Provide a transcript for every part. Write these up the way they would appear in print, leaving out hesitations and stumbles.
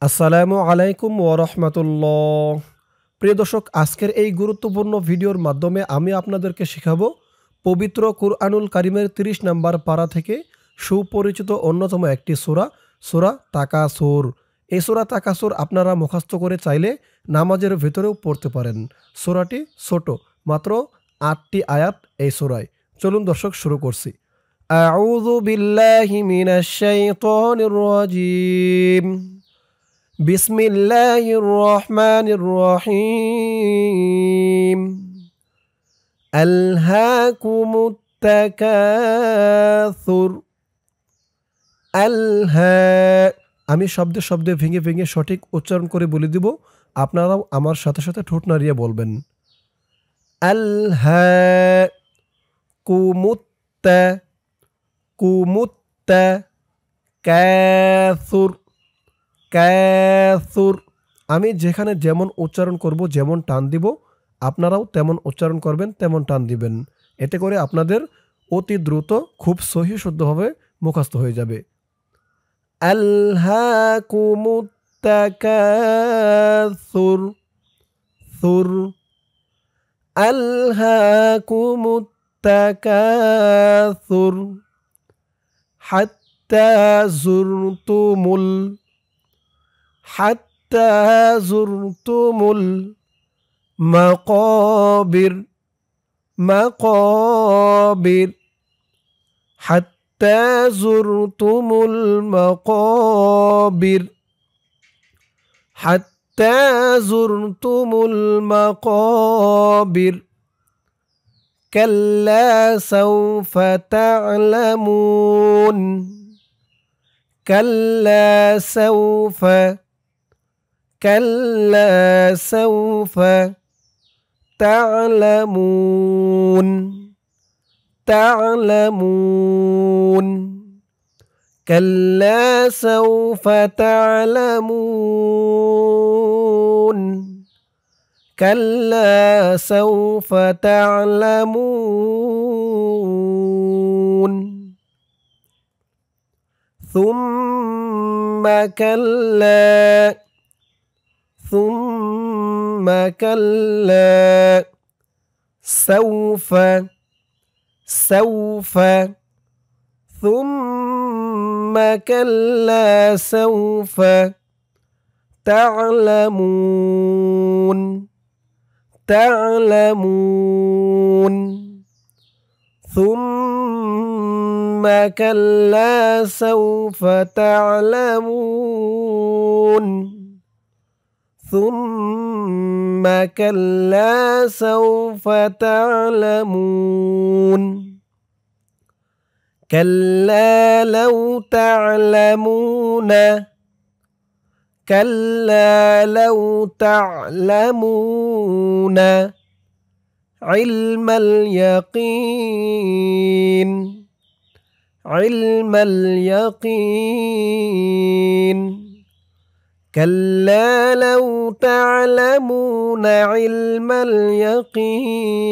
আসসালামু আলাইকুম ওয়া রাহমাতুল্লাহ। প্রিয় দর্শক, আজকের এই গুরুত্বপূর্ণ ভিডিওর মাধ্যমে আমি আপনাদেরকে শেখাবো পবিত্র কুরআনুল কারীমের ৩০ নাম্বার পারা থেকে সুপরিচিত অন্যতম একটি সূরা, সূরা তাকাসুর। এই সূরা তাকাসুর আপনারা মুখস্থ করে চাইলে নামাজের ভেতরেও পড়তে পারেন। সূরাটি ছোট, মাত্র ৮টি আয়াত এই সূরায়। চলুন দর্শক, শুরু করছি। আউযু বিল্লাহি মিনাশ শাইতানির রাজীম। বিসমিল্লাহির রহমানির রহিম। আলহাকুমুত তাকাসুর। আলহা, আমি শব্দে শব্দে ভেঙে ভেঙে সঠিক উচ্চারণ করে বলে দিব, আপনারাও আমার সাথে সাথে ঠোঁট নাড়িয়ে বলবেন। আলহা কুমুত্তা কুমুত্তা কাসুর কাসুর। আমি যেখানে যেমন উচ্চারণ করব, যেমন টান দিব, আপনারাও তেমন উচ্চারণ করবেন, তেমন টান দিবেন। এতে করে আপনাদের অতি দ্রুত খুব সহি শুদ্ধভাবে মুখস্থ হয়ে যাবে। আলহাকুমুত তাকাসুর সুর। আলহাকুমুত তাকাসুর হাত্তা যুরতুমুল হাত্তা যুরতুমুল মাকাবির মাকাবির হাত্তা যুরতুমুল মাকাবির হাত্তা যুরতুমুল মাকাবির কাল্লা সাওফা তা'লামুন কাল্লা সাওফা كلا سوف تعلمون تعلمون كلا سوف تعلمون كلا سوف تعلمون ثم كلا ثم كلا سوف سوف ثم كلا سوف تعلمون تعلمون ثم كلا سوف تعلمون ثم كلا سوف تعلمون كلا لو تعلمون كلا لو تعلمون علم اليقين علم اليقين كلا لو تعلمون علم اليقين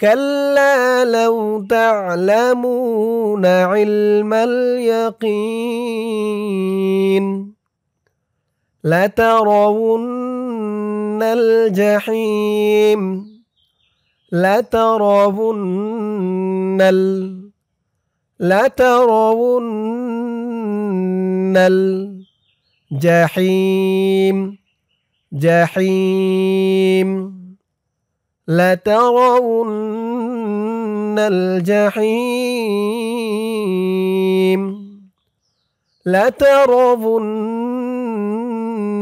كلا لو تعلمون علم اليقين لترون الجحيم لترون الجحيم جحيم لترون الجحيم لترون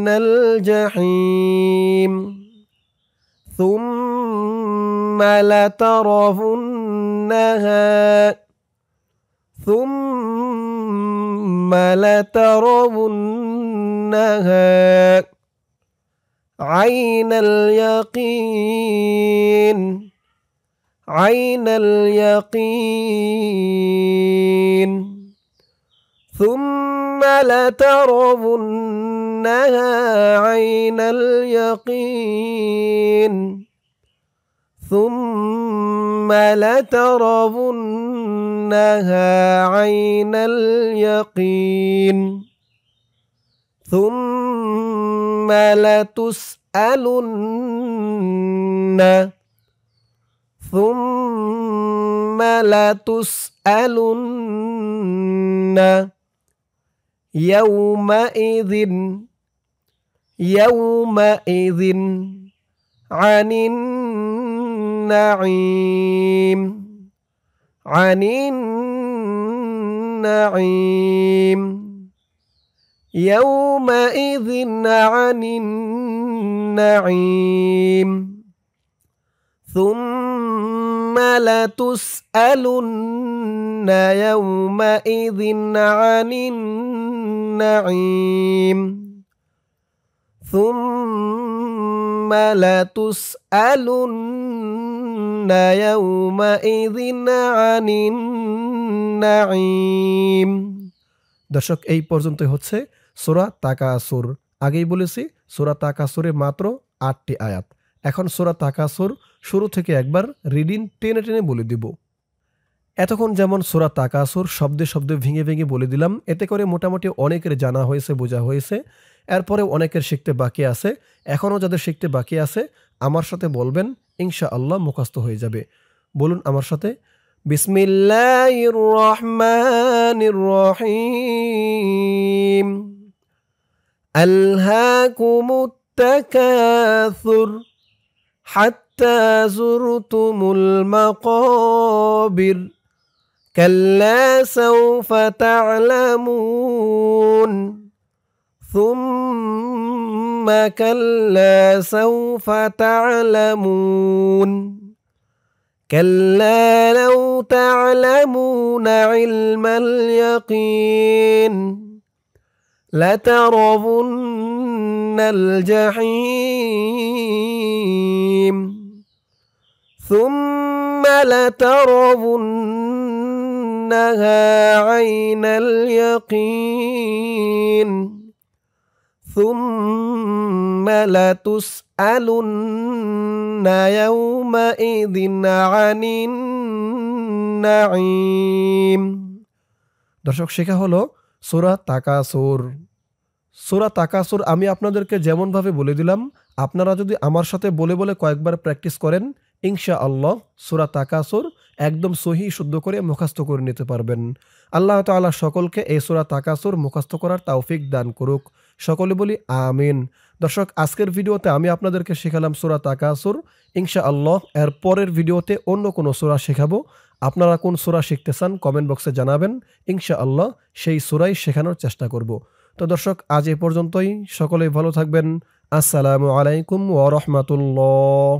الجحيم ثم لترونها ثم لترونها عين اليقين عين اليقين ثم لترونها عين اليقين ثم لترونها عين اليقين সুম্মা লাতুসআলুন্না সুম্মা লাতুসআলুন্না ইয়াউমাইযিন আনিন নাঈম يومئذ عن النعيم ثم لتسألن يومئذ عن النعيم ثم لتسألن يومئذ عن النعيم। দর্শক, এই পর্যন্তই হচ্ছে সূরা তাকাসুর। আগেই বলেছি সূরা তাকাসুরে মাত্র ৮টি আয়াত। এখন সূরা তাকাসুর শুরু থেকে একবার রিডিং টেনে টেনে বলে দিব। এতক্ষণ যেমন সূরা তাকাসুর শব্দে শব্দে ভেঙে ভেঙে বলে দিলাম, এতে করে মোটামুটি অনেকের জানা হয়েছে, বোঝা হয়েছে। এরপরে অনেকের শিখতে বাকি আছে। এখনও যাদের শিখতে বাকি আছে আমার সাথে বলবেন, ইনশাআল্লাহ মুখস্থ হয়ে যাবে। বলুন আমার সাথে, বিসমিল্লাহির রহমানির রহিম। আলহাকুমুত তাকাসুর হাত্তা যুরতুমুল মাকাবির কাল্লা সাওফা তা'লামুন সুম্মা কাল্লা সাওফা তা'লামুন কাল্লা লাউ তা'লামুনা ইলমাল ইয়াকিন লাতারাবুন্নাল জাহিম সুম্মা লাতারাবুন্নাহা আইনাল ইয়াকিন সুম্মা লাতুসআলুন্না ইয়াউমাইযিন আনিন নাঈম। দর্শক, শেখা হলো সূরা তাকাসুর। সূরা তাকাসুর আমি আপনাদেরকে যেমনভাবে বলে দিলাম, আপনারা যদি আমার সাথে বলে বলে কয়েকবার প্র্যাকটিস করেন, ইনশাআল্লাহ সূরা তাকাসুর একদম সহি শুদ্ধ করে মুখস্থ করে নিতে পারবেন। আল্লাহ তাআলা সকলকে এই সূরা তাকাসুর মুখস্থ করার তৌফিক দান করুক। সকলে বলি আমিন। দর্শক, আজকের ভিডিওতে আমি আপনাদেরকে শেখালাম সূরা তাকাসুর। ইনশাআল্লাহ এর পরের ভিডিওতে অন্য কোনো সূরা শেখাবো। আপনারা কোন সূরা শিখতে চান কমেন্ট বক্সে জানাবেন। ইনশাআল্লাহ সেই সূরাই শেখানোর চেষ্টা করব। তো দর্শক, আজ এ পর্যন্তই। সকলেই ভালো থাকবেন। আসসালামু আলাইকুম ওয়া রাহমাতুল্লাহ।